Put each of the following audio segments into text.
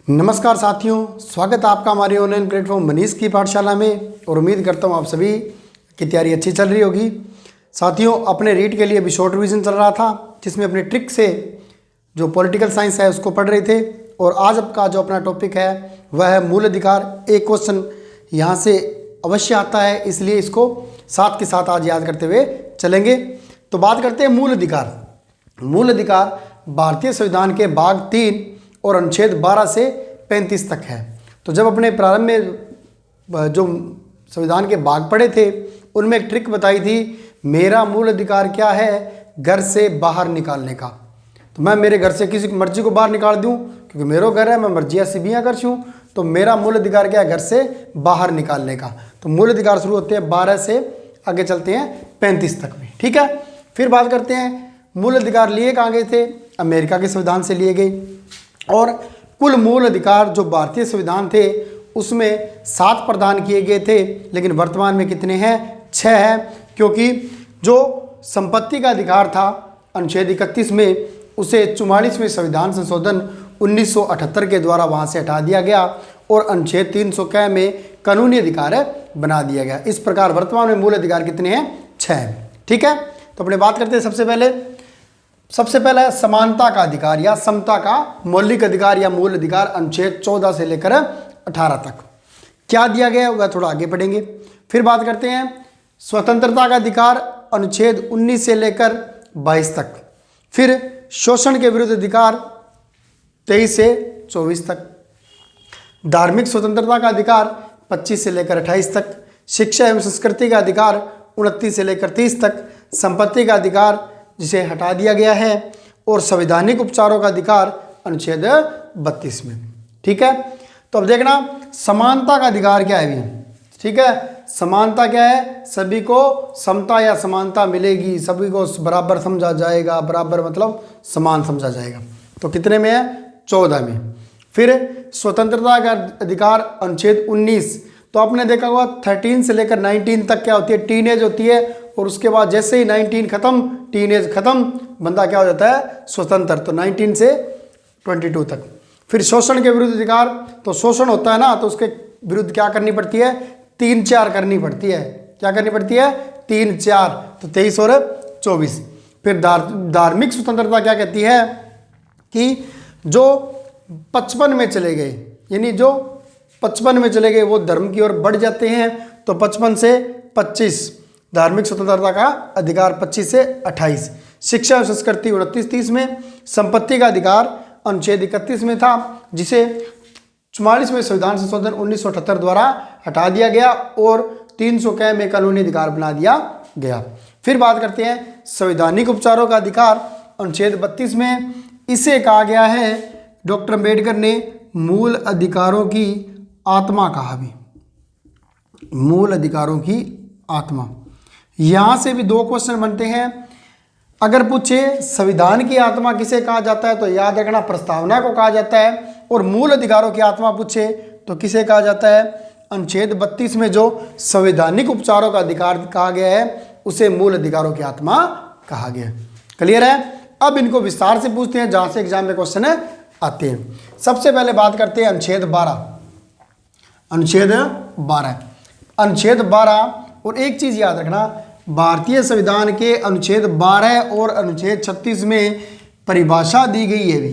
नमस्कार साथियों, स्वागत है आपका हमारे ऑनलाइन प्लेटफॉर्म मनीष की पाठशाला में। और उम्मीद करता हूँ आप सभी की तैयारी अच्छी चल रही होगी। साथियों, अपने रीट के लिए अभी शॉर्ट रिवीजन चल रहा था, जिसमें अपने ट्रिक से जो पॉलिटिकल साइंस है उसको पढ़ रहे थे। और आज आपका जो अपना टॉपिक है वह है मूल अधिकार। एक क्वेश्चन यहाँ से अवश्य आता है, इसलिए इसको साथ के साथ आज याद करते हुए चलेंगे। तो बात करते हैं मूल अधिकार। मूल अधिकार भारतीय संविधान के भाग 3 और अनुच्छेद 12 से 35 तक है। तो जब अपने प्रारंभ में जो संविधान के भाग पढ़े थे उनमें एक ट्रिक बताई थी, मेरा मूल अधिकार क्या है, घर से बाहर निकालने का। तो मैं मेरे घर से किसी की मर्जी को बाहर निकाल दूं, क्योंकि मेरा घर है, मैं मर्जी ऐसी भी कर छूँ। तो मेरा मूल अधिकार क्या है, घर से बाहर निकालने का। तो मूल अधिकार शुरू होते हैं 12 से आगे चलते हैं 35 तक में। ठीक है, फिर बात करते हैं मूल अधिकार लिए कहाँ गए थे, अमेरिका के संविधान से लिए गए। और कुल मूल अधिकार जो भारतीय संविधान थे उसमें 7 प्रदान किए गए थे, लेकिन वर्तमान में कितने हैं, 6 हैं। क्योंकि जो संपत्ति का अधिकार था अनुच्छेद 31 में, उसे 44वें संविधान संशोधन 1978 के द्वारा वहाँ से हटा दिया गया और अनुच्छेद 300 में कानूनी अधिकार बना दिया गया। इस प्रकार वर्तमान में मूल अधिकार कितने हैं, 6 हैं। ठीक है, तो अपने बात करते हैं सबसे पहला है समानता का अधिकार या समता का मौलिक अधिकार या मूल अधिकार, अनुच्छेद 14 से लेकर 18 तक। क्या दिया गया है वह थोड़ा आगे पढ़ेंगे। फिर बात करते हैं स्वतंत्रता का अधिकार, अनुच्छेद 19 से लेकर 22 तक। फिर शोषण के विरुद्ध अधिकार 23 से 24 तक। धार्मिक स्वतंत्रता का अधिकार 25 से लेकर 28 तक। शिक्षा एवं संस्कृति का अधिकार 29 से लेकर 30 तक। संपत्ति का अधिकार जिसे हटा दिया गया है, और संवैधानिक उपचारों का अधिकार अनुच्छेद 32 में। ठीक है, तो अब देखना समानता का अधिकार क्या है भी। ठीक है, समानता क्या है, सभी को समता या समानता मिलेगी, सभी को बराबर समझा जाएगा। बराबर मतलब समान समझा जाएगा। तो कितने में है, 14 में। फिर स्वतंत्रता का अधिकार अनुच्छेद 19। तो आपने देखा होगा 13 से लेकर 19 तक क्या होती है, टीनेज होती है। और उसके बाद जैसे ही 19 खत्म, टीनेज खत्म, बंदा क्या हो जाता है, स्वतंत्र। तो 19 से 22 तक। फिर शोषण के विरुद्ध अधिकार, तो शोषण होता है ना, तो उसके विरुद्ध क्या करनी पड़ती है, 3-4 करनी पड़ती है। क्या करनी पड़ती है, 3-4। तो 23 और 24। फिर धार्मिक स्वतंत्रता क्या कहती है कि जो 55 में चले गए, यानी जो 55 में चले गए वो धर्म की ओर बढ़ जाते हैं। तो 55 से 25 धार्मिक स्वतंत्रता का अधिकार, 25 से 28। शिक्षा और संस्कृति 29-30 में। संपत्ति का अधिकार अनुच्छेद 31 में था, जिसे 44वें संविधान संशोधन 1978 द्वारा हटा दिया गया और 300 में कानूनी अधिकार बना दिया गया। फिर बात करते हैं संवैधानिक उपचारों का अधिकार, अनुच्छेद 32 में। इसे कहा गया है, डॉक्टर अम्बेडकर ने मूल अधिकारों की आत्मा कहा भी। मूल अधिकारों की आत्मा, यहां से भी 2 क्वेश्चन बनते हैं। अगर पूछे संविधान की आत्मा किसे कहा जाता है, तो याद रखना प्रस्तावना को कहा जाता है। और मूल अधिकारों की आत्मा पूछे तो किसे कहा जाता है, अनुच्छेद 32 में जो संवैधानिक उपचारों का अधिकार कहा गया है उसे मूल अधिकारों की आत्मा कहा गया। क्लियर है। अब इनको विस्तार से पूछते हैं जहां से एग्जाम में क्वेश्चन आते हैं। सबसे पहले बात करते हैं अनुच्छेद 12। अनुच्छेद 12। और एक चीज याद रखना, भारतीय संविधान के अनुच्छेद 12 और अनुच्छेद 36 में परिभाषा दी गई है भी।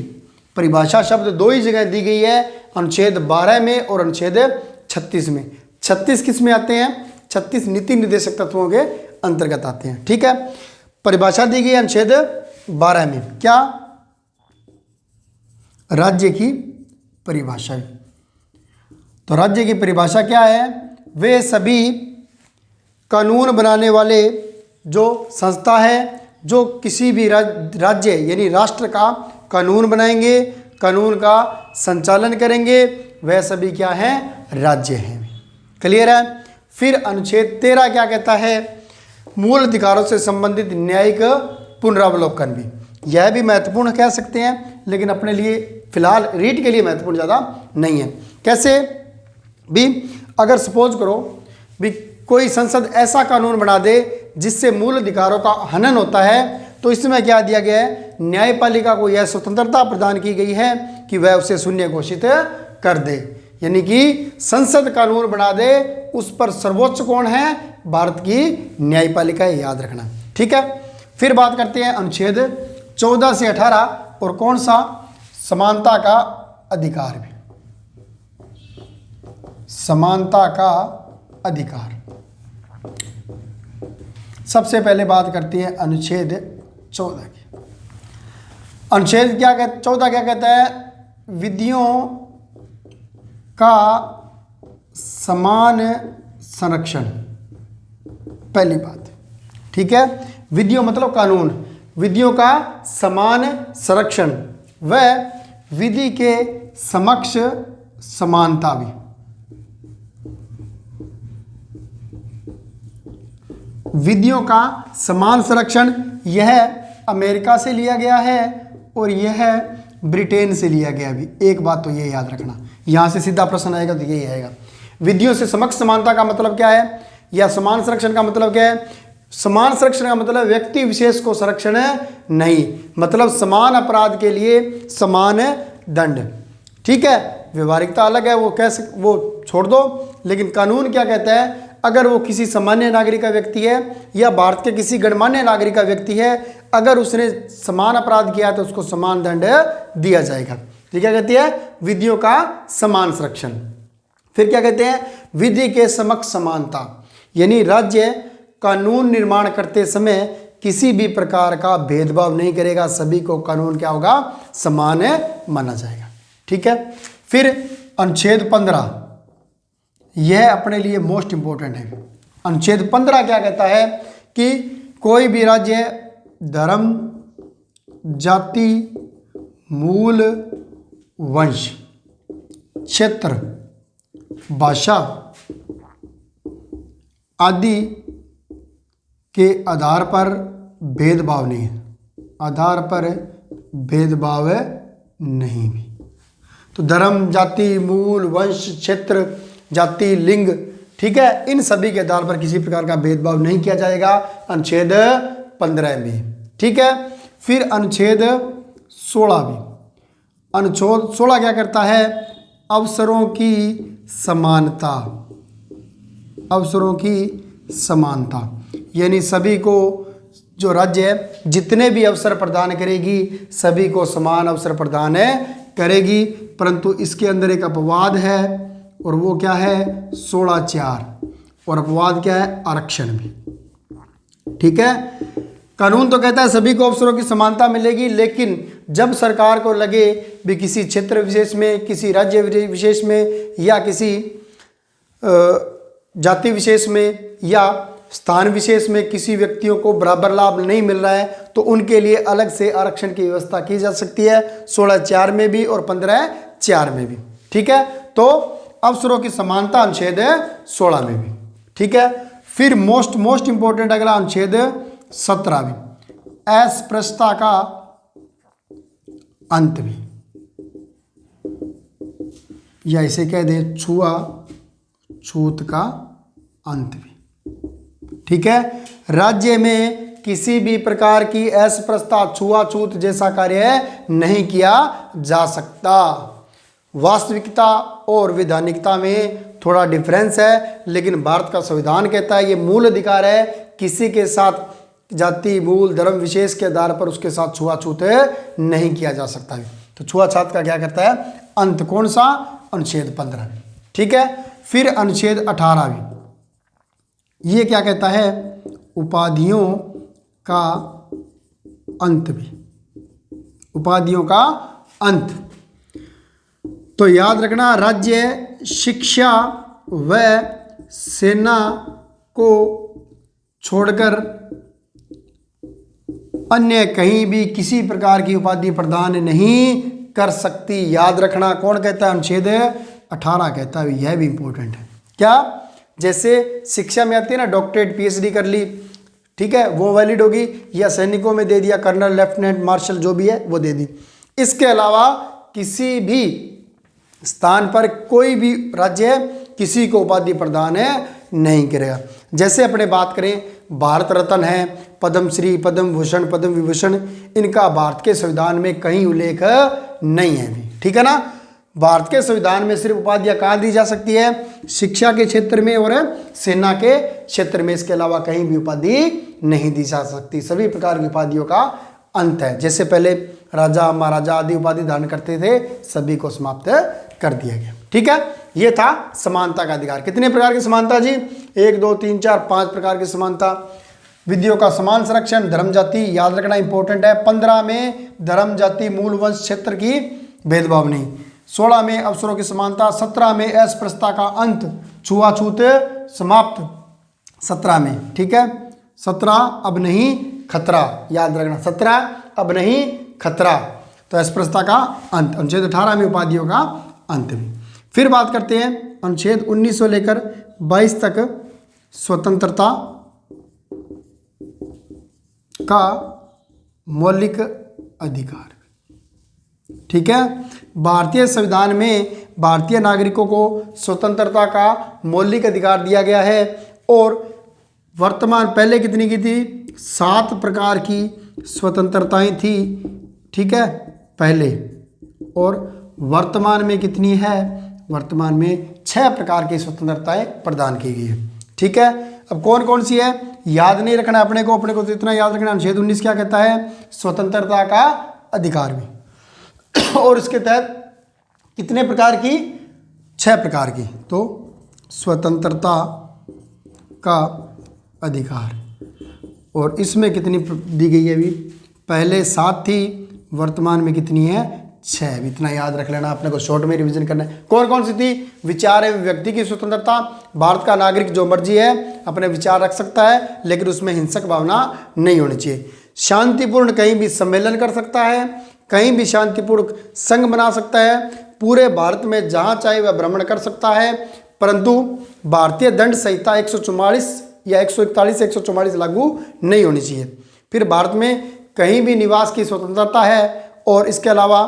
परिभाषा शब्द 2 ही जगह दी गई है, अनुच्छेद 12 में और अनुच्छेद 36 में। 36 किस में आते हैं, 36 नीति निर्देशक तत्वों के अंतर्गत आते हैं। ठीक है, परिभाषा दी गई है अनुच्छेद 12 में, क्या, राज्य की परिभाषा। तो राज्य की परिभाषा क्या है, वे सभी कानून बनाने वाले जो संस्था है जो किसी भी राज्य यानी राष्ट्र का कानून बनाएंगे, कानून का संचालन करेंगे, वह सभी क्या हैं, राज्य हैं। क्लियर है। फिर अनुच्छेद 13 क्या कहता है, मूल अधिकारों से संबंधित न्यायिक पुनरावलोकन भी। यह भी महत्वपूर्ण कह सकते हैं, लेकिन अपने लिए फिलहाल रीट के लिए महत्वपूर्ण ज़्यादा नहीं है। कैसे भी, अगर सपोज करो भी कोई संसद ऐसा कानून बना दे जिससे मूल अधिकारों का हनन होता है, तो इसमें क्या दिया गया है, न्यायपालिका को यह स्वतंत्रता प्रदान की गई है कि वह उसे शून्य घोषित कर दे, यानी कि संसद कानून बना दे। उस पर सर्वोच्च कौन है? भारत की न्यायपालिका है, याद रखना। ठीक है, फिर बात करते हैं अनुच्छेद 14 से 18 और कौन सा? समानता का अधिकार भी, समानता का अधिकार। सबसे पहले बात करते हैं अनुच्छेद 14 की। अनुच्छेद 14 क्या कहता है? विधियों का समान संरक्षण, पहली बात। ठीक है, विधियों मतलब कानून, विधियों का समान संरक्षण व विधि के समक्ष समानता भी। विधियों का समान संरक्षण यह अमेरिका से लिया गया है और यह ब्रिटेन से लिया गया भी। एक बात तो ये याद रखना, यहाँ से सीधा प्रश्न आएगा तो यही आएगा। विधियों से समक्ष समानता का मतलब क्या है, या समान संरक्षण का मतलब क्या है? समान संरक्षण का मतलब व्यक्ति विशेष को संरक्षण नहीं, मतलब समान अपराध के लिए समान दंड। ठीक है, व्यवहारिकता अलग है, वो छोड़ दो, लेकिन कानून क्या कहता है? अगर वो किसी सामान्य नागरिक का व्यक्ति है या भारत के किसी गणमान्य नागरिक का व्यक्ति है, अगर उसने समान अपराध किया तो उसको समान दंड दिया जाएगा। ठीक है, कहती है विधियों का समान संरक्षण। फिर क्या कहते हैं? विधि के समक्ष समानता, यानी राज्य कानून निर्माण करते समय किसी भी प्रकार का भेदभाव नहीं करेगा, सभी को कानून क्या होगा? समान माना जाएगा। ठीक है, फिर अनुच्छेद 15, यह अपने लिए मोस्ट इंपॉर्टेंट है। अनुच्छेद 15 क्या कहता है? कि कोई भी राज्य धर्म, जाति, मूल, वंश, क्षेत्र, भाषा आदि के आधार पर भेदभाव नहीं है, आधार पर भेदभाव नहीं भी। तो धर्म, जाति, मूल, वंश, क्षेत्र, जाति, लिंग, ठीक है, इन सभी के आधार पर किसी प्रकार का भेदभाव नहीं किया जाएगा अनुच्छेद 15 में। ठीक है, फिर अनुच्छेद 16 भी। अनुच्छेद 16 क्या करता है? अवसरों की समानता, अवसरों की समानता, यानी सभी को, जो राज्य है जितने भी अवसर प्रदान करेगी सभी को समान अवसर प्रदान करेगी। परंतु इसके अंदर एक अपवाद है और वो क्या है? 16(4), और अपवाद क्या है? आरक्षण भी। ठीक है, कानून तो कहता है सभी को अवसरों की समानता मिलेगी, लेकिन जब सरकार को लगे भी किसी क्षेत्र विशेष में, किसी राज्य विशेष में, या किसी जाति विशेष में या स्थान विशेष में किसी व्यक्तियों को बराबर लाभ नहीं मिल रहा है, तो उनके लिए अलग से आरक्षण की व्यवस्था की जा सकती है, 16(4) में भी और 15(4) में भी। ठीक है, तो अवसरों की समानता अनुच्छेद 16 में भी। ठीक है, फिर मोस्ट इंपॉर्टेंट अगला अनुच्छेद 17 भी, अस्पृश्यता का अंत भी, या इसे कह दे छूत का अंत भी। ठीक है, राज्य में किसी भी प्रकार की अस्पृश्यता, छुआछूत जैसा कार्य नहीं किया जा सकता। वास्तविकता और वैधानिकता में थोड़ा डिफरेंस है, लेकिन भारत का संविधान कहता है ये मूल अधिकार है, किसी के साथ जाति, मूल, धर्म विशेष के आधार पर उसके साथ छुआछूत नहीं किया जा सकता है। तो छुआछूत का क्या करता है? अंत। कौन सा? अनुच्छेद 15। ठीक है, फिर अनुच्छेद 18 भी, ये क्या कहता है? उपाधियों का अंत भी, उपाधियों का अंत। तो याद रखना, राज्य शिक्षा व सेना को छोड़कर अन्य कहीं भी किसी प्रकार की उपाधि प्रदान नहीं कर सकती। याद रखना, कौन कहता है? अनुच्छेद 18 कहता है। यह भी इंपॉर्टेंट है। क्या? जैसे शिक्षा में आती है ना, डॉक्टरेट, पीएचडी कर ली, ठीक है, वो वैलिड होगी, या सैनिकों में दे दिया, कर्नल, लेफ्टिनेंट, मार्शल जो भी है वो दे दी। इसके अलावा किसी भी स्थान पर कोई भी राज्य किसी को उपाधि प्रदान नहीं करेगा। जैसे अपने बात करें, भारत रत्न है, पद्मश्री, पद्म भूषण, पद्म विभूषण, इनका भारत के संविधान में कहीं उल्लेख नहीं है अभी, ठीक है ना। भारत के संविधान में सिर्फ उपाधियां कहाँ दी जा सकती है, शिक्षा के क्षेत्र में और सेना के क्षेत्र में, इसके अलावा कहीं भी उपाधि नहीं दी जा सकती। सभी प्रकार की उपाधियों का अंत है। जैसे पहले राजा महाराजा आदि उपाधि धारण करते थे, सभी को समाप्त कर दिया गया, ठीक है। ये था समानता का अधिकार। कितने प्रकार की समानता जी, 1 2 3 4 5 प्रकार की समानता। विधियों का समान संरक्षण, धर्म जाति याद रखना इंपॉर्टेंट है। 15 में धर्म जाति मूल वंश क्षेत्र की भेदभाव नहीं। 16 में अवसरों की समानता। 17 में अस्पृश्यता का अंत, छुआछूत समाप्त 17 में, ठीक है। 17 अब नहीं खतरा, याद रखना 17 अब नहीं खतरा, तो अस्पृश्यता का अंत। अनुच्छेद 18 में उपाधियों का अंत भी। फिर बात करते हैं अनुच्छेद 19 से लेकर 22 तक स्वतंत्रता का मौलिक अधिकार, ठीक है। भारतीय संविधान में भारतीय नागरिकों को स्वतंत्रता का मौलिक अधिकार दिया गया है और वर्तमान पहले कितनी की थी, 7 प्रकार की स्वतंत्रताएं थी, ठीक है पहले, और वर्तमान में कितनी है, वर्तमान में 6 प्रकार की स्वतंत्रताएं प्रदान की गई है, ठीक है। अब कौन कौन सी है याद नहीं रखना अपने को तो इतना याद रखना, अनुच्छेद 19 क्या कहता है, स्वतंत्रता का अधिकार भी और इसके तहत कितने प्रकार की, 6 प्रकार की, तो स्वतंत्रता का अधिकार, और इसमें कितनी दी गई है अभी, पहले 7 थी, वर्तमान में कितनी है, 6। इतना याद रख लेना, अपने को शॉर्ट में रिवीजन करना है। कौन कौन सी थी, विचार एवं व्यक्ति की स्वतंत्रता, भारत का नागरिक जो मर्जी है अपने विचार रख सकता है लेकिन उसमें हिंसक भावना नहीं होनी चाहिए। शांतिपूर्ण कहीं भी सम्मेलन कर सकता है, कहीं भी शांतिपूर्ण संघ बना सकता है, पूरे भारत में जहाँ चाहे वह भ्रमण कर सकता है, परंतु भारतीय दंड संहिता 144 या 141 से 144 लागू नहीं होनी चाहिए। फिर भारत में कहीं भी निवास की स्वतंत्रता है और इसके अलावा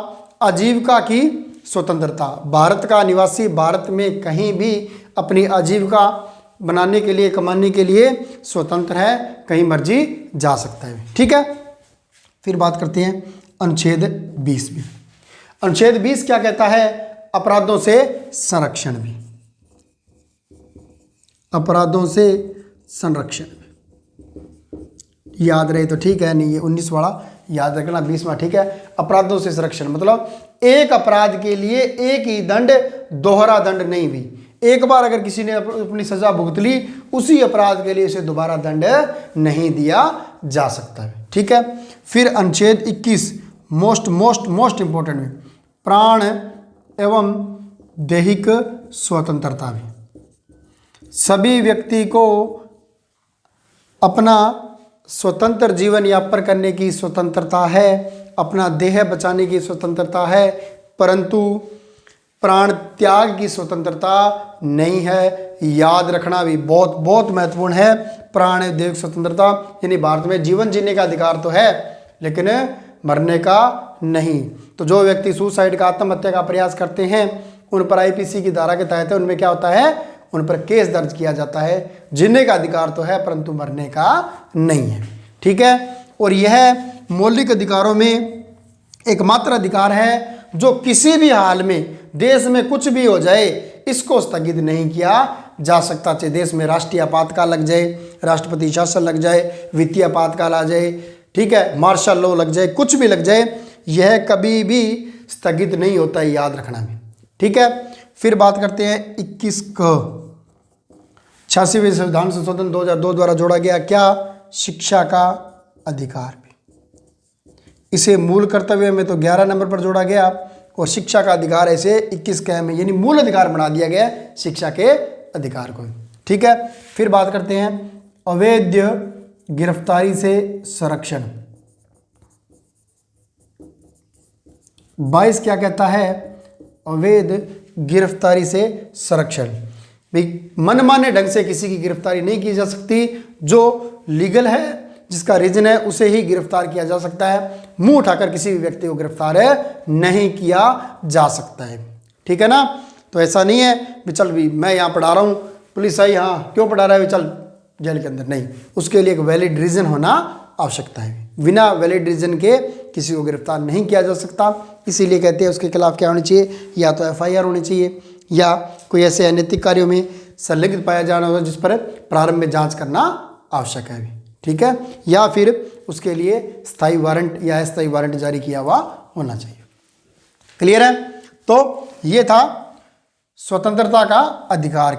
आजीविका की स्वतंत्रता, भारत का निवासी भारत में कहीं भी अपनी आजीविका बनाने के लिए, कमाने के लिए स्वतंत्र है, कहीं मर्जी जा सकता है, ठीक है। फिर बात करते हैं अनुच्छेद 20 में। अनुच्छेद 20 क्या कहता है, अपराधों से संरक्षण भी, अपराधों से संरक्षण याद रहे तो ठीक है, नहीं ये 19 वाला याद रखना, 20वां ठीक है। अपराधों से संरक्षण मतलब एक अपराध के लिए एक ही दंड, दोहरा दंड नहीं भी। एक बार अगर किसी ने अपनी सजा भुगत ली, उसी अपराध के लिए उसे दोबारा दंड नहीं दिया जा सकता है, ठीक है। फिर अनुच्छेद 21 मोस्ट इंपॉर्टेंट में, प्राण एवं दैहिक स्वतंत्रता भी, सभी व्यक्ति को अपना स्वतंत्र जीवन यापन करने की स्वतंत्रता है, अपना देह बचाने की स्वतंत्रता है, परंतु प्राण त्याग की स्वतंत्रता नहीं है। याद रखना भी बहुत बहुत महत्वपूर्ण है। प्राण देह स्वतंत्रता यानी भारत में जीवन जीने का अधिकार तो है लेकिन मरने का नहीं। तो जो व्यक्ति सुसाइड का, आत्महत्या का प्रयास करते हैं उन पर आईपीसी की धारा के तहत उनमें क्या होता है, उन पर केस दर्ज किया जाता है। जीने का अधिकार तो है परंतु मरने का नहीं है, ठीक है। और यह मौलिक अधिकारों में एकमात्र अधिकार है जो किसी भी हाल में देश में कुछ भी हो जाए इसको स्थगित नहीं किया जा सकता। चाहे देश में राष्ट्रीय आपातकाल लग जाए, राष्ट्रपति शासन लग जाए, वित्तीय आपातकाल आ जाए, ठीक है, मार्शल लॉ लग जाए, कुछ भी लग जाए, यह कभी भी स्थगित नहीं होता है, याद रखना भी, ठीक है। फिर बात करते हैं 21 क 86वें संविधान संशोधन 2002 द्वारा जोड़ा गया क्या, शिक्षा का अधिकार भी। इसे मूल कर्तव्य में तो 11 नंबर पर जोड़ा गया और शिक्षा का अधिकार ऐसे 21 क में यानी मूल अधिकार बना दिया गया शिक्षा के अधिकार को, ठीक है। फिर बात करते हैं अवैध गिरफ्तारी से संरक्षण। 22 क्या कहता है, अवैध गिरफ्तारी से संरक्षण। भाई मनमाने ढंग से किसी की गिरफ्तारी नहीं की जा सकती, जो लीगल है जिसका रीजन है उसे ही गिरफ्तार किया जा सकता है। मुंह उठाकर किसी भी व्यक्ति को गिरफ्तार नहीं किया जा सकता है, ठीक है ना। तो ऐसा नहीं है भी चल भी मैं यहाँ पढ़ा रहा हूँ, पुलिस आई, हाँ क्यों पढ़ा रहा है, चल जेल के अंदर, नहीं, उसके लिए एक वैलिड रीजन होना आवश्यकता है। बिना वैलिड रीजन के किसी को गिरफ्तार नहीं किया जा सकता। इसीलिए कहते हैं उसके खिलाफ क्या होनी चाहिए, या तो FIR होनी चाहिए या कोई ऐसे अनैतिक कार्यों में संलिप्त पाया जाना होगा जिस पर प्रारंभ में जांच करना आवश्यक है। ठीक है, या फिर उसके लिए स्थायी वारंट या अस्थायी वारंट जारी किया हुआ होना चाहिए। क्लियर है? तो ये था स्वतंत्रता का अधिकार।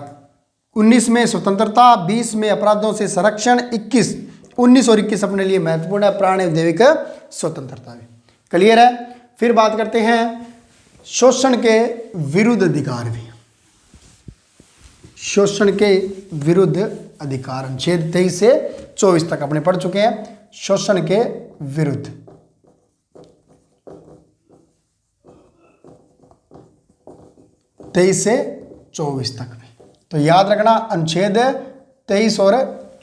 19 में स्वतंत्रता, 20 में अपराधों से संरक्षण, 19 और 21 अपने लिए महत्वपूर्ण है, प्राण एवं दैविक स्वतंत्रता भी। क्लियर है? फिर बात करते हैं शोषण के विरुद्ध अधिकार भी। शोषण के विरुद्ध अधिकार अनुच्छेद 23 से 24 तक अपने पढ़ चुके हैं। शोषण के विरुद्ध 23 से 24 तक में, तो याद रखना अनुच्छेद 23 और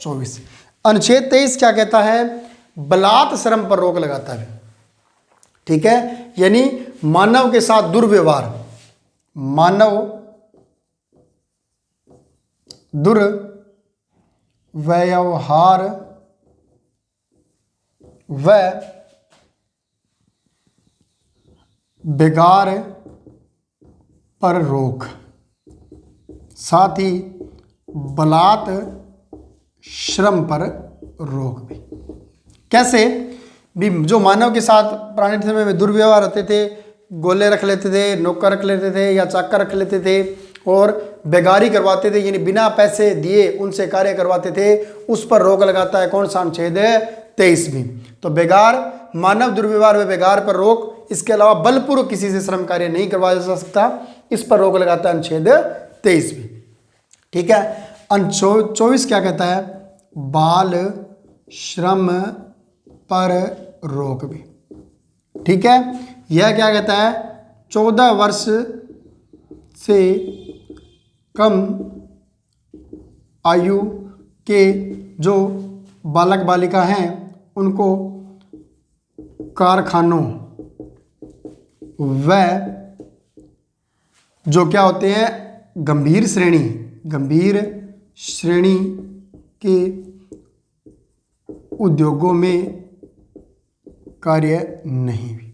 24। अनुच्छेद 23 क्या कहता है? बलात् श्रम पर रोक लगाता है। ठीक है, यानी मानव के साथ दुर्व्यवहार, मानव दुर्व्यवहार व बेगार पर रोक, साथ ही बलात् श्रम पर रोक भी। कैसे भी? जो मानव के साथ पुराने समय में दुर्व्यवहार होते थे, गोले रख लेते थे, नौकर रख लेते थे या चाकर रख लेते थे और बेगारी करवाते थे, यानी बिना पैसे दिए उनसे कार्य करवाते थे, उस पर रोक लगाता है कौन सा? अनुच्छेद 23 भी। तो बेगार, मानव दुर्व्यवहार में बेगार पर रोक, इसके अलावा बलपूर्वक किसी से श्रम कार्य नहीं करवाया जा सकता, इस पर रोक लगाता है अनुच्छेद 23 भी। ठीक है, अनुच्छेद 24 क्या कहता है? बाल श्रम पर रोक भी। ठीक है, यह क्या कहता है? 14 वर्ष से कम आयु के जो बालक बालिका हैं उनको कारखानों व जो क्या होते हैं गंभीर श्रेणी के उद्योगों में कार्य नहीं भी।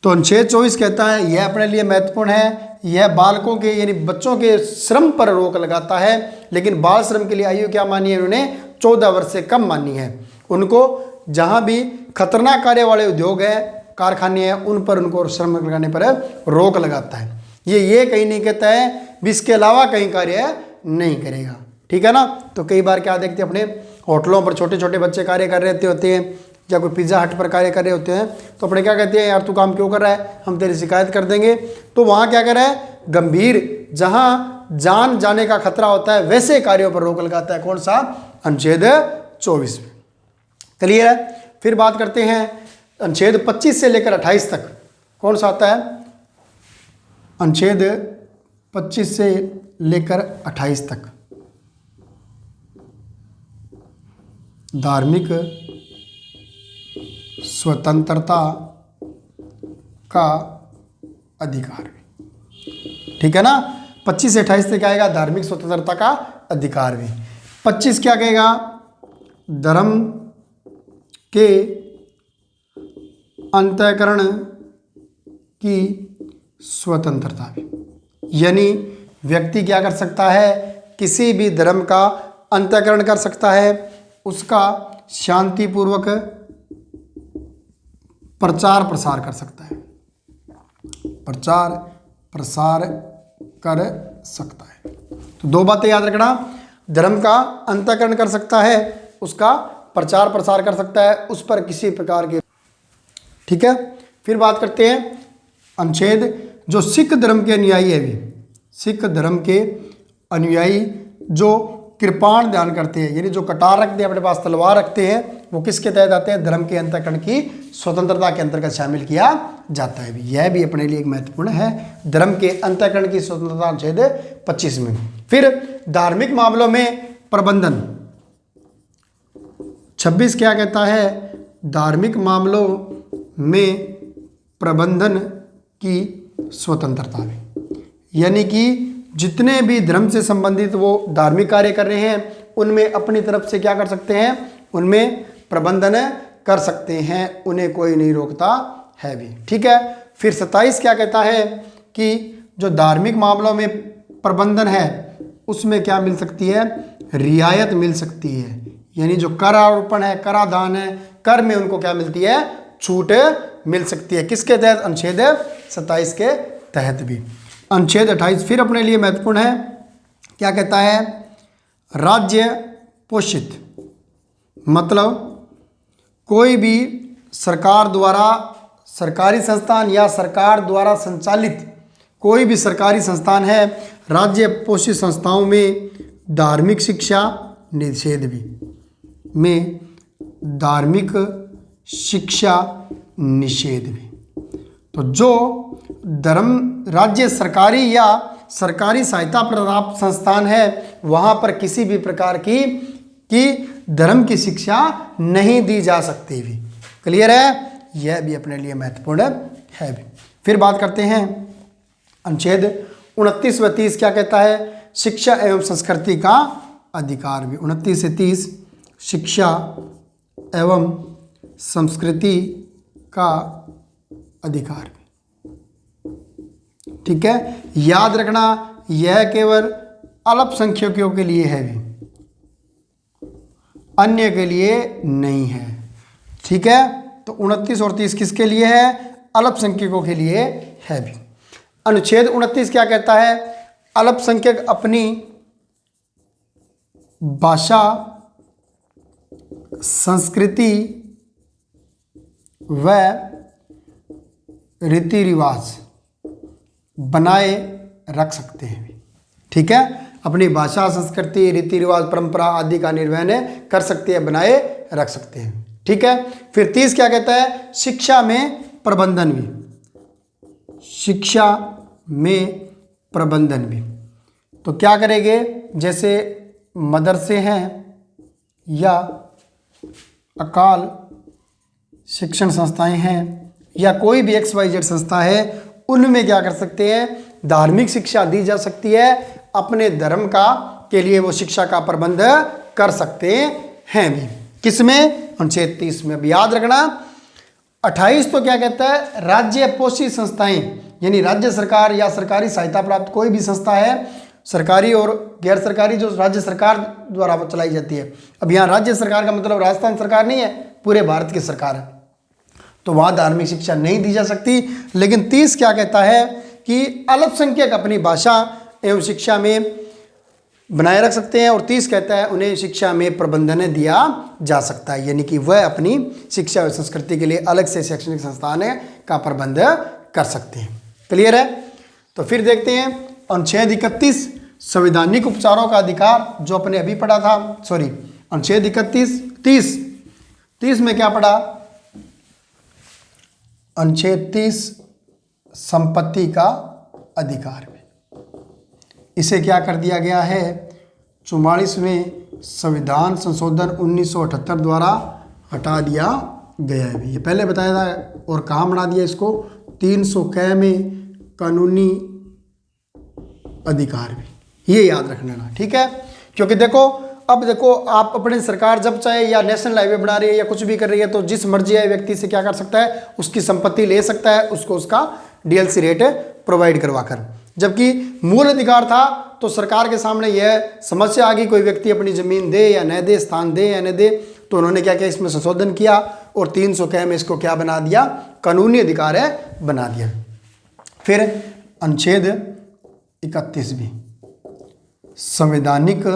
तो अनुच्छेद 24 कहता है यह अपने लिए महत्वपूर्ण है, यह बालकों के यानी बच्चों के श्रम पर रोक लगाता है, लेकिन बाल श्रम के लिए आयु क्या मानी है उन्होंने? 14 वर्ष से कम मानी है। उनको जहां भी खतरनाक कार्य वाले उद्योग है, कारखाने हैं, उन पर उनको श्रम लगाने पर रोक लगाता है। ये कहीं नहीं कहता है भी इसके अलावा कहीं कार्य नहीं करेगा। ठीक है ना? तो कई बार क्या देखते हैं अपने होटलों पर छोटे छोटे बच्चे कार्य कर रहे होते हैं या कोई पिज़्ज़ा हट पर कार्य कर रहे होते हैं, तो अपने क्या कहते हैं यार तू काम क्यों कर रहा है, हम तेरी शिकायत कर देंगे। तो वहाँ क्या कर रहा है? गंभीर, जहाँ जान जाने का खतरा होता है वैसे कार्यों पर रोक लगाता है। कौन सा? अनुच्छेद 24 में। क्लियर है? फिर बात करते हैं अनुच्छेद 25 से लेकर 28 तक कौन सा आता है? अनुच्छेद 25 से लेकर 28 तक धार्मिक स्वतंत्रता का अधिकार। ठीक है ना? 25 से 28 से क्या आएगा? धार्मिक स्वतंत्रता का अधिकार भी। 25 क्या कहेगा? धर्म के अंतःकरण की स्वतंत्रता भी, यानी व्यक्ति क्या कर सकता है? किसी भी धर्म का अंतःकरण कर सकता है, उसका शांतिपूर्वक प्रचार प्रसार कर सकता है, प्रचार प्रसार कर सकता है। तो दो बातें याद रखना, धर्म का अंतःकरण कर सकता है, उसका प्रचार प्रसार कर सकता है, उस पर किसी प्रकार के। ठीक है, फिर बात करते हैं अनुच्छेद जो सिख धर्म के अनुयायी है भी, सिख धर्म के अनुयायी जो कृपाण ध्यान करते हैं, यानी जो कटार रखते हैं, अपने पास तलवार रखते हैं, वो किसके तहत आते हैं? धर्म के अंतःकरण की स्वतंत्रता के अंतर्गत शामिल किया जाता है भी। यह भी अपने लिए एक महत्वपूर्ण है, धर्म के अंतःकरण की स्वतंत्रता अनुच्छेद 25 में। फिर धार्मिक मामलों में प्रबंधन 26 क्या कहता है? धार्मिक मामलों में प्रबंधन की स्वतंत्रता भी, यानी कि जितने भी धर्म से संबंधित वो धार्मिक कार्य कर रहे हैं उनमें अपनी तरफ से क्या कर सकते हैं? उनमें प्रबंधन कर सकते हैं, उन्हें कोई नहीं रोकता है भी। ठीक है, फिर 27 क्या कहता है कि जो धार्मिक मामलों में प्रबंधन है उसमें क्या मिल सकती है, रियायत मिल सकती है, यानी जो कर आरोपण है, कराधान है, कर में उनको क्या मिलती है, छूट मिल सकती है। किसके तहत, अनुच्छेद 27 के तहत भी। अनुच्छेद 28 फिर अपने लिए महत्वपूर्ण है, क्या कहता है, राज्य पोषित, मतलब कोई भी सरकार द्वारा, सरकारी संस्थान या सरकार द्वारा संचालित कोई भी सरकारी संस्थान है, राज्य पोषित संस्थाओं में धार्मिक शिक्षा निषेध भी, में धार्मिक शिक्षा निषेध भी। तो जो धर्म राज्य सरकारी या सरकारी सहायता प्राप्त संस्थान है वहाँ पर किसी भी प्रकार की धर्म की शिक्षा नहीं दी जा सकती भी। क्लियर है, यह भी अपने लिए महत्वपूर्ण है भी। फिर बात करते हैं अनुच्छेद 29 व 30 क्या कहता है, शिक्षा एवं संस्कृति का अधिकार भी। 29 से 30 शिक्षा एवं संस्कृति का अधिकार भी। ठीक है, याद रखना यह केवल अल्पसंख्यकों के लिए है भी, अन्य के लिए नहीं है। ठीक है, तो 29 और 30 किसके लिए है, अल्पसंख्यकों के लिए है भी। अनुच्छेद 29 क्या कहता है, अल्पसंख्यक अपनी भाषा, संस्कृति व रीति रिवाज बनाए रख सकते हैं। ठीक है, अपनी भाषा, संस्कृति, रीति रिवाज, परंपरा आदि का निर्वहन कर सकते हैं, बनाए रख सकते हैं। ठीक है, फिर 30 क्या कहता है, शिक्षा में प्रबंधन भी, शिक्षा में प्रबंधन भी। तो क्या करेंगे, जैसे मदरसे हैं या अकाल शिक्षण संस्थाएं हैं या कोई भी XYZ संस्था है, उनमें क्या कर सकते हैं, धार्मिक शिक्षा दी जा सकती है, अपने धर्म का के लिए वो शिक्षा का प्रबंध कर सकते हैं भी। किसमें, अनुच्छेद 30 में। अब याद रखना 28 तो क्या कहता है, राज्य पोषित संस्थाएं, यानी राज्य सरकार या सरकारी सहायता प्राप्त कोई भी संस्था है, सरकारी और गैर सरकारी, जो राज्य सरकार द्वारा चलाई जाती है। अब यहाँ राज्य सरकार का मतलब राजस्थान सरकार नहीं है, पूरे भारत की सरकार है, तो वहाँ धार्मिक शिक्षा नहीं दी जा सकती। लेकिन 30 क्या कहता है कि अल्पसंख्यक अपनी भाषा एवं शिक्षा में बनाए रख सकते हैं, और 30 कहता है उन्हें शिक्षा में प्रबंधन दिया जा सकता है, यानी कि वह अपनी शिक्षा और संस्कृति के लिए अलग से शैक्षणिक संस्थान का प्रबंध कर सकते हैं। क्लियर है, तो फिर देखते हैं अनुच्छेद 31 संवैधानिक उपचारों का अधिकार, जो अपने अभी पढ़ा था, सॉरी अनुच्छेद 30 में क्या पढ़ा, अनुच्छेद 30 संपत्ति का अधिकार में। इसे क्या कर दिया गया है, 44वें संविधान संशोधन 1978 द्वारा हटा दिया गया है। ये पहले बताया था, और कहाँ बना दिया इसको, 300 क में कानूनी अधिकार भी। ये याद रख लेना, ठीक है, क्योंकि देखो अब देखो आप अपनी सरकार जब चाहे या नेशनल हाईवे बना रही है या कुछ भी कर रही है, तो जिस मर्जी आए व्यक्ति से क्या कर सकता है, उसकी संपत्ति ले सकता है, उसको उसका DLC रेट प्रोवाइड करवाकर। जबकि मूल अधिकार था तो सरकार के सामने यह समस्या आ गई, कोई व्यक्ति अपनी ज़मीन दे या न दे, स्थान दे या न दे, तो उन्होंने क्या किया, इसमें संशोधन किया और 300 क में इसको क्या बना दिया, कानूनी अधिकार है बना दिया। फिर अनुच्छेद 31 भी संवैधानिक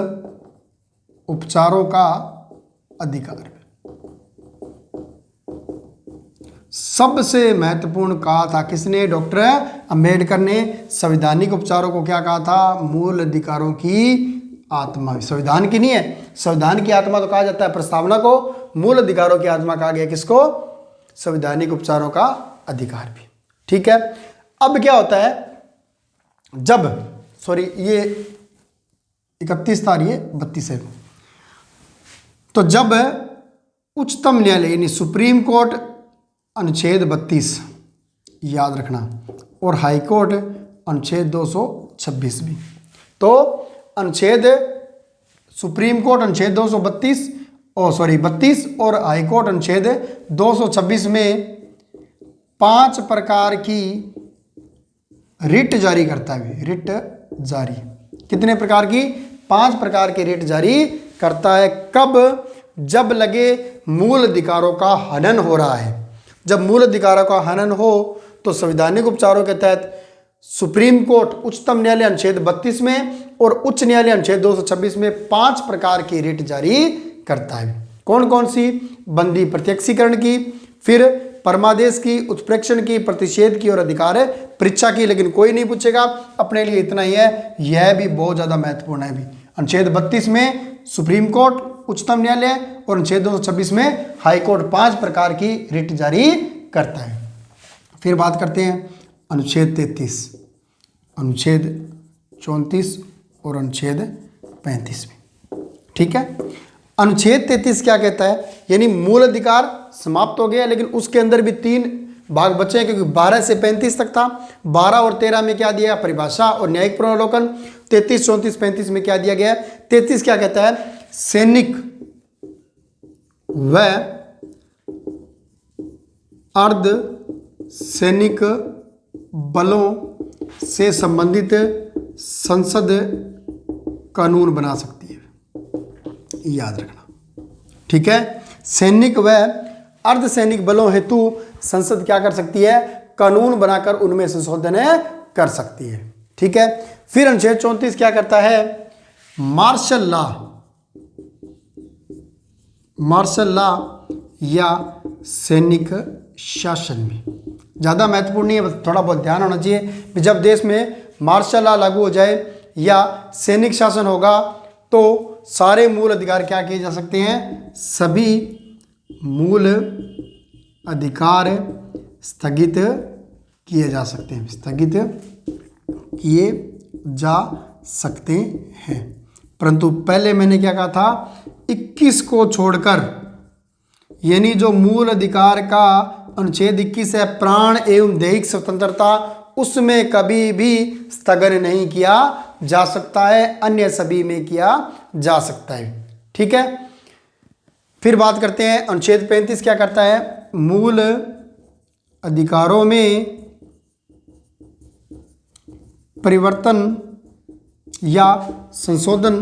उपचारों का अधिकार, सबसे महत्वपूर्ण कहा था किसने, डॉक्टर अंबेडकर ने संवैधानिक उपचारों को क्या कहा था, मूल अधिकारों की आत्मा। संविधान की नहीं है, संविधान की आत्मा तो कहा जाता है प्रस्तावना को, मूल अधिकारों की आत्मा कहा गया किसको, संवैधानिक उपचारों का अधिकार भी। ठीक है, अब क्या होता है, जब ये 31 था, ये 32 है, तो जब उच्चतम न्यायालय यानी सुप्रीम कोर्ट अनुच्छेद 32 याद रखना, और हाई कोर्ट अनुच्छेद 226 भी, तो अनुच्छेद सुप्रीम कोर्ट अनुच्छेद 32 और हाई कोर्ट अनुच्छेद 226 में 5 प्रकार की रिट जारी करता है। रिट जारी कितने प्रकार की? 5 प्रकार की रिट जारी करता है। कब? जब लगे मूल अधिकारों का हनन हो रहा है। जब मूल अधिकारों का हनन हो तो संवैधानिक उपचारों के तहत सुप्रीम कोर्ट उच्चतम न्यायालय अनुच्छेद 32 में और उच्च न्यायालय अनुच्छेद 226 में 5 प्रकार की रिट जारी करता है। कौन कौन सी? बंदी प्रत्यक्षीकरण की, फिर परमादेश की, उत्प्रेक्षण की, प्रतिषेध की और अधिकार परीक्षा की। लेकिन कोई नहीं पूछेगा, अपने लिए इतना ही है। यह भी बहुत ज़्यादा महत्वपूर्ण है। भी अनुच्छेद 32 में सुप्रीम कोर्ट, उच्चतम न्यायालय और अनुच्छेद 226 में हाई कोर्ट 5 प्रकार की रिट जारी करता है। फिर बात करते हैं अनुच्छेद 33, अनुच्छेद 34 और अनुच्छेद 35 में। ठीक है, अनुच्छेद 33 क्या कहता है? यानी मूल अधिकार समाप्त हो गया, लेकिन उसके अंदर भी 3 भाग बचे हैं, क्योंकि 12 से 35 तक था। 12 और 13 में क्या दिया? परिभाषा और न्यायिक पुनर्वलोकन। 33, 34, 35 में क्या दिया गया है? 33 क्या कहता है? सैनिक व अर्ध सैनिक बलों से संबंधित संसद कानून बना सकती है। याद रखना, ठीक है। सैनिक व अर्धसैनिक बलों हेतु संसद क्या कर सकती है? कानून बनाकर उनमें संशोधन कर सकती है। ठीक है। फिर अनुच्छेद 34 क्या करता है? मार्शल लॉ, मार्शल लॉ या सैनिक शासन में। ज़्यादा महत्वपूर्ण नहीं है, बस थोड़ा बहुत ध्यान होना चाहिए कि जब देश में मार्शल लॉ लागू हो जाए या सैनिक शासन होगा तो सारे मूल अधिकार क्या किए जा सकते हैं? सभी मूल अधिकार स्थगित किए जा सकते हैं, स्थगित किए जा सकते हैं। परंतु पहले मैंने क्या कहा था? 21 को छोड़कर, यानी जो मूल अधिकार का अनुच्छेद 21 है, प्राण एवं दैहिक स्वतंत्रता, उसमें कभी भी स्थगन नहीं किया जा सकता है, अन्य सभी में किया जा सकता है। ठीक है। फिर बात करते हैं अनुच्छेद 35 क्या करता है? मूल अधिकारों में परिवर्तन या संशोधन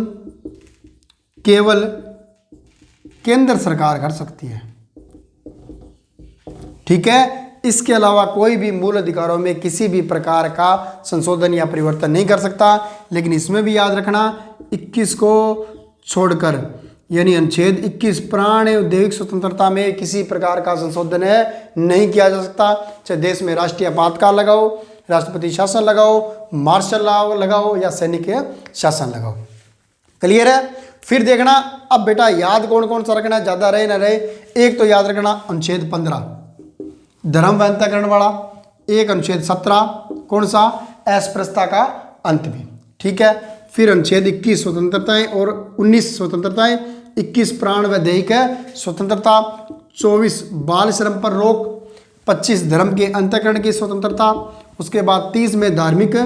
केवल केंद्र सरकार कर सकती है। ठीक है। इसके अलावा कोई भी मूल अधिकारों में किसी भी प्रकार का संशोधन या परिवर्तन नहीं कर सकता। लेकिन इसमें भी याद रखना, 21 को छोड़कर, यानी अनुच्छेद 21 प्राण एवं दैहिक स्वतंत्रता में किसी प्रकार का संशोधन नहीं किया जा सकता। चाहे देश में राष्ट्रीय आपातकाल लगाओ, राष्ट्रपति शासन लगाओ, मार्शल लॉ लगाओ या सैनिक शासन लगाओ। क्लियर है? फिर देखना, अब बेटा याद कौन कौन सा रखना है, ज़्यादा रहे ना रहे। एक तो याद रखना अनुच्छेद 15 धर्म व अंतःकरण वाला, एक अनुच्छेद 17 कौन सा? अस्पृश्यता का अंत भी। ठीक है। फिर अनुच्छेद 21 स्वतंत्रताएं और 19 स्वतंत्रताएं, 21 प्राण व दैहिक स्वतंत्रता, 24 बाल श्रम पर रोक, 25 धर्म के अंतःकरण की स्वतंत्रता, उसके बाद 30 में धार्मिक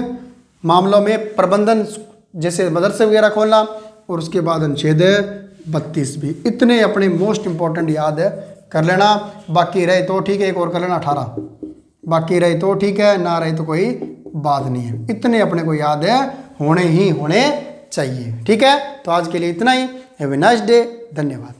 मामलों में प्रबंधन जैसे मदरसे वगैरह खोलना, और उसके बाद अनुच्छेद 32 भी। इतने अपने मोस्ट इंपॉर्टेंट याद कर लेना। बाकी रहे तो ठीक है, एक और कर लेना 18, बाकी रहे तो ठीक है, ना रहे तो कोई बात नहीं है। इतने अपने को याद है, होने ही होने चाहिए। ठीक है। तो आज के लिए इतना ही। Have a nice day. धन्यवाद।